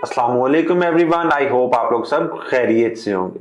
अस्सलाम वालेकुम everyone, I hope आप लोग सब खैरियत से होंगे।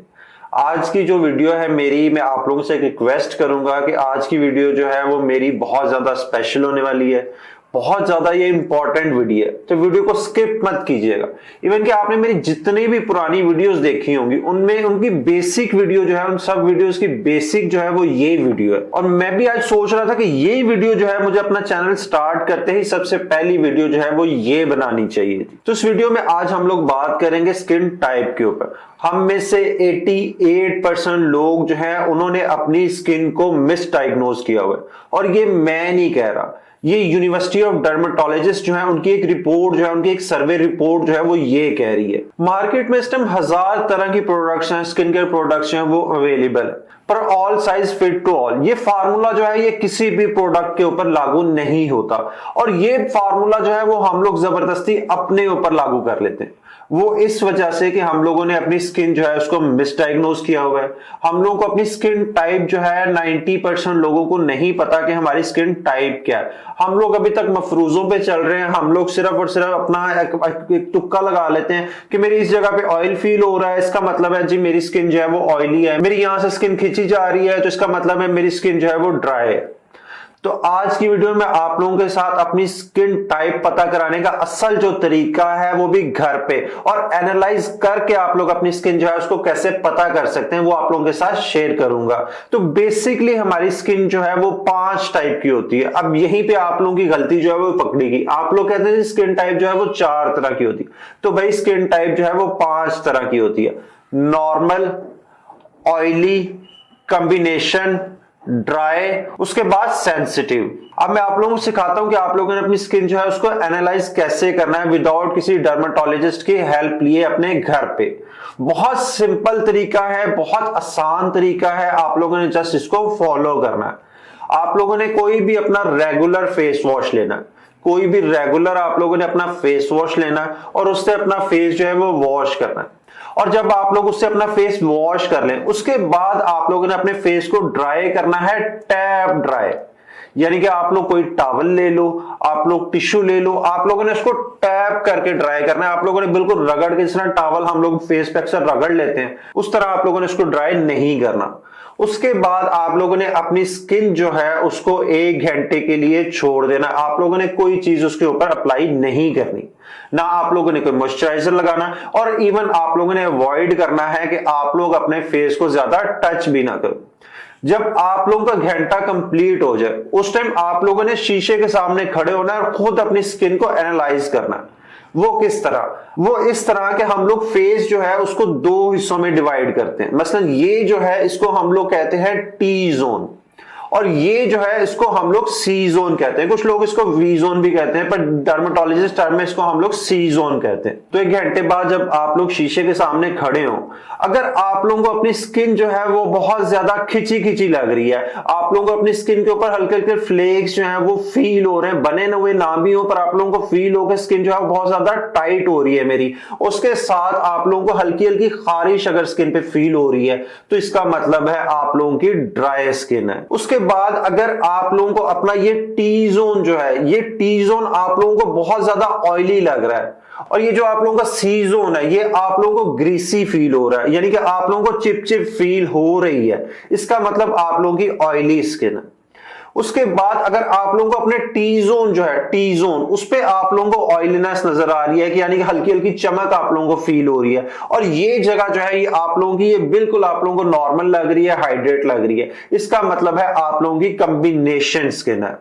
आज की जो वीडियो है मेरी, मैं आप लोगों से रिक्वेस्ट करूंगा कि आज की वीडियो जो है वो मेरी बहुत ज्यादा स्पेशल होने वाली है, बहुत ज्यादा ये इंपॉर्टेंट वीडियो है, तो वीडियो को स्किप मत कीजिएगा। इवन कि आपने मेरी जितनी भी पुरानी वीडियोस देखी होंगी उनमें उनकी बेसिक वीडियो जो है, उन सब वीडियोस की बेसिक जो है वो ये वीडियो है। और मैं भी आज सोच रहा था कि ये वीडियो जो है मुझे अपना चैनल स्टार्ट करते ही सबसे पहली वीडियो जो है वो ये बनानी चाहिए थी। तो इस वीडियो में आज हम लोग बात करेंगे स्किन टाइप के ऊपर। हम में से 88% लोग जो है उन्होंने अपनी स्किन को मिसडायग्नोज किया हुआ है, और ये मैं नहीं कह रहा, ये यूनिवर्सिटी ऑफ डर्मेटोलॉजिस्ट जो है उनकी एक रिपोर्ट जो है, उनकी एक सर्वे रिपोर्ट जो है वो ये कह रही है। मार्केट में इस टाइम 1000 तरह की प्रोडक्ट्स हैं, स्किन केयर प्रोडक्ट्स हैं, वो अवेलेबल है, पर all size fit to all ये फार्मूला जो है ये किसी भी प्रोडक्ट के ऊपर लागू नहीं होता, और ये फार्मूला जो है वो हम लोग जबरदस्ती अपने ऊपर लागू कर लेते हैं। वो इस वजह से कि हम लोगों ने अपनी स्किन जो है उसको मिसडायग्नोज किया हुआ है। हम लोगों को अपनी स्किन टाइप जो है 90% लोगों को नहीं पता कि हमारी स्किन टाइप क्या है। हम लोग अभी तक मफरूजों पे चल रहे हैं। हम लोग सिर्फ और सिर्फ अपना एक तुक्का लगा लेते हैं कि मेरी इस जगह पे ऑयल फील हो रहा है, इसका मतलब है जी मेरी स्किन जो है वो ऑयली है। मेरी यहां से स्किन खींची जा रही है तो इसका मतलब है मेरी स्किन जो है वो ड्राई है। तो आज की वीडियो में आप लोगों के साथ अपनी स्किन टाइप पता कराने का असल जो तरीका है वो भी घर पे, और एनालाइज करके आप लोग अपनी स्किन जो है उसको कैसे पता कर सकते हैं वो आप लोगों के साथ शेयर करूंगा। तो बेसिकली हमारी स्किन जो है वो 5 टाइप की होती है। अब यहीं पे आप लोगों की गलती जो है वो पकड़ेगी। आप लोग कहते हैं स्किन टाइप जो है वो 4 तरह की होती है, तो भाई स्किन टाइप जो है वो 5 तरह की होती है। नॉर्मल, ऑयली, कॉम्बिनेशन, ड्राई, उसके बाद सेंसिटिव। अब मैं आप लोगों को सिखाता हूं कि आप लोगों ने अपनी स्किन जो है उसको एनालाइज कैसे करना है विदाउट किसी डर्मेटोलॉजिस्ट की हेल्प लिए अपने घर पे। बहुत सिंपल तरीका है, बहुत आसान तरीका है, आप लोगों ने जस्ट इसको फॉलो करना है। आप लोगों ने कोई भी अपना रेगुलर फेस वॉश लेना है, कोई भी रेगुलर आप लोगों ने अपना फेस वॉश लेना है और उससे अपना फेस जो है वो वॉश करना है। और जब आप लोग उससे अपना फेस वॉश कर लें उसके बाद आप लोगों ने अपने फेस को ड्राई करना है, टैप ड्राई। यानी कि आप लोग कोई टॉवल ले लो, आप लोग टिश्यू ले लो, आप लोगों ने उसको टैप करके ड्राई करना है। आप लोगों ने बिल्कुल रगड़ के, जिस तरह टॉवल हम लोग फेस पे अक्सर रगड़ लेते हैं उस तरह आप लोगों ने इसको ड्राई नहीं करना। उसके बाद आप लोगों ने अपनी स्किन जो है उसको 1 घंटे के लिए छोड़ देना। आप लोगों ने कोई चीज उसके ऊपर अप्लाई नहीं करनी, ना आप लोगों ने कोई मॉइस्चराइजर लगाना, और इवन आप लोगों ने अवॉइड करना है कि आप लोग अपने फेस को ज्यादा टच भी ना करो। जब आप लोगों का घंटा कंप्लीट हो जाए उस टाइम आप लोगों ने शीशे के सामने खड़े होना है और खुद अपनी स्किन को एनालाइज करना है। वो किस तरह? वो इस तरह के हम लोग फेस जो है उसको 2 हिस्सों में डिवाइड करते हैं। मसलन ये जो है इसको हम लोग कहते हैं टी जोन, और ये जो है इसको हम लोग सी जोन कहते हैं। कुछ लोग इसको वी जोन भी कहते हैं, पर डर्मेटोलॉजिस्ट टर्म में इसको हम लोग सी जोन कहते हैं। तो 1 घंटे बाद जब आप लोग शीशे के सामने खड़े हो, अगर आप लोगों को अपनी स्किन जो है वो बहुत ज्यादा खिंची खिंची लग रही है, आप लोगों को अपनी स्किन के ऊपर हल्के हल्के फ्लेक्स जो है वो फील हो रहे हैं, बने न हुए ना भी हो पर आप लोगों को फील हो कि स्किन जो है बहुत ज्यादा टाइट हो रही है मेरी, उसके साथ आप लोगों को हल्की हल्की खारिश अगर स्किन पे फील हो रही है तो इसका मतलब है आप लोगों की ड्राई स्किन है। उसके बाद अगर आप लोगों को अपना ये टी जोन जो है, ये टी जोन आप लोगों को बहुत ज्यादा ऑयली लग रहा है, और ये जो आप लोगों का सी जोन है ये आप लोगों को ग्रीसी फील हो रहा है, यानी कि आप लोगों को चिपचिप फील हो रही है, इसका मतलब आप लोगों की ऑयली स्किन है। उसके बाद अगर आप लोगों को अपने टी जोन जो है, टी जोन उस पे आप लोगों को ऑयलीनेस नजर आ रही है कि यानी कि हल्की हल्की चमक आप लोगों को फील हो रही है, और ये जगह जो है ये आप लोगों की ये बिल्कुल आप लोगों को नॉर्मल लग रही है, हाइड्रेट लग रही है, इसका मतलब है आप लोगों की कॉम्बिनेशन स्किन है।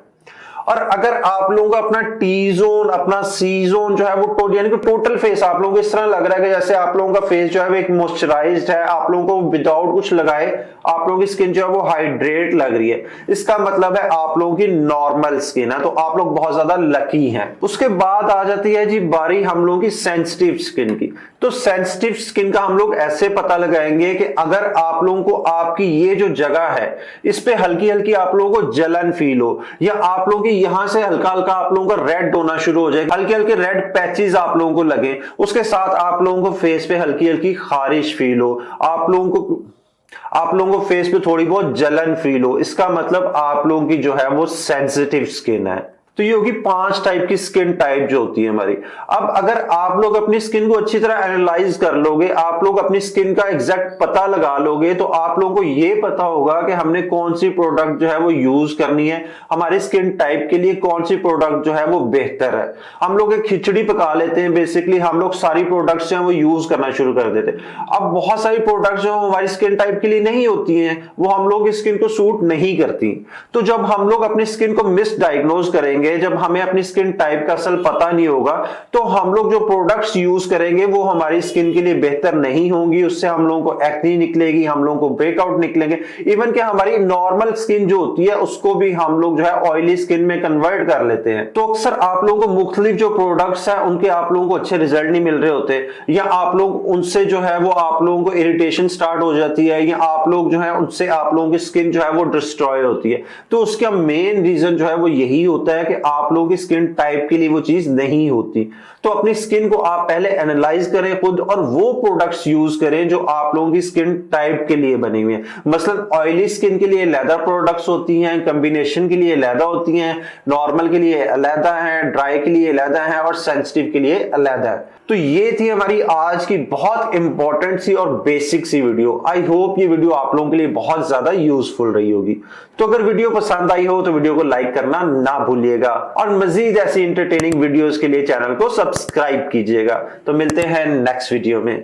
और अगर आप लोगों का अपना टी जोन, अपना सी जोन जो है वो यानी कि टोटल फेस आप लोगों को इस तरह लग रहा है कि जैसे आप लोगों का फेस जो है वो एक मॉइस्चराइज्ड है, आप लोगों को विदाउट कुछ लगाए आप लोगों की स्किन जो है वो हाइड्रेट लग रही है, इसका मतलब है आप लोगों की नॉर्मल स्किन है, तो आप लोग बहुत ज्यादा लकी हैं। उसके बाद आ जाती है जी बारी हम लोगों की सेंसिटिव स्किन की। तो सेंसिटिव स्किन का हम लोग ऐसे पता लगाएंगे कि अगर आप लोगों को आपकी ये जो जगह है इस पे हल्की हल्की आप लोगों को जलन फील हो, या आप लोगों की यहां से हल्का हल्का आप लोगों का रेड होना शुरू हो जाए, हल्के हल्के रेड पैचेस आप लोगों को लगे, उसके साथ आप लोगों को फेस पे हल्की हल्की खारिश फील हो, आप लोगों को फेस पे थोड़ी बहुत जलन फील हो, इसका मतलब आप लोगों की जो है वो सेंसिटिव स्किन है। तो ये होगी 5 टाइप की स्किन टाइप जो होती है हमारी। अब अगर आप लोग अपनी स्किन को अच्छी तरह एनालाइज कर लोगे, आप लोग अपनी स्किन का एग्जैक्ट पता लगा लोगे, तो आप लोगों को ये पता होगा कि हमने कौन सी प्रोडक्ट जो है वो यूज करनी है, हमारे स्किन टाइप के लिए कौन सी प्रोडक्ट जो है वो बेहतर है। हम लोग एक खिचड़ी पका लेते हैं, बेसिकली हम लोग सारी प्रोडक्ट्स जो है वो यूज करना शुरू कर देते हैं। अब बहुत सारी प्रोडक्ट्स जो हमारी स्किन टाइप के लिए नहीं होती हैं, वो हम लोग की स्किन को सूट नहीं करती। तो जब हम लोग अपनी स्किन को मिसडायग्नोज करेंगे, जब हमें अपनी स्किन टाइप का असल पता नहीं होगा, तो हम लोग जो प्रोडक्ट्स यूज करेंगे वो हमारी स्किन के लिए बेहतर नहीं होंगी। उससे हम लोगों को एक्ने निकलेगी, हम लोगों को ब्रेकआउट निकलेंगे, इवन कि हमारी नॉर्मल स्किन जो होती है उसको भी हम लोग जो है ऑयली स्किन में कन्वर्ट कर लेते हैं। तो अक्सर आप लोगों को मुख्तलिफ जो प्रोडक्ट्स हैं उनके आप लोगों को अच्छे रिजल्ट नहीं मिल रहे होते, या आप लोग उनसे जो है वो आप लोगों को इरिटेशन स्टार्ट हो जाती है, या आप लोग जो है उनसे आप लोगों की स्किन जो है वो डिस्ट्रॉय होती है। तो उसका मेन रीजन जो है वो यही होता है कि आप लोगों की स्किन टाइप के लिए वो चीज नहीं होती। तो अपनी स्किन को आप पहले एनालाइज करें खुद, और वो प्रोडक्ट्स यूज करें जो आप लोगों की स्किन टाइप के लिए बनी हुई है। मसलन ऑयली स्किन के लिए अलग प्रोडक्ट्स होती हैं, कॉम्बिनेशन के लिए अलग होती हैं, नॉर्मल के लिए अलग है, ड्राई के लिए अलग है, और सेंसिटिव के लिए अलग है। तो ये थी हमारी आज की बहुत इंपॉर्टेंट सी और बेसिक सी वीडियो। आई होप ये वीडियो आप लोगों के लिए बहुत ज्यादा यूजफुल रही होगी। तो अगर वीडियो पसंद आई हो तो वीडियो को लाइक करना ना भूलिएगा, और मजीद ऐसी इंटरटेनिंग वीडियोस के लिए चैनल को सब्सक्राइब कीजिएगा। तो मिलते हैं नेक्स्ट वीडियो में।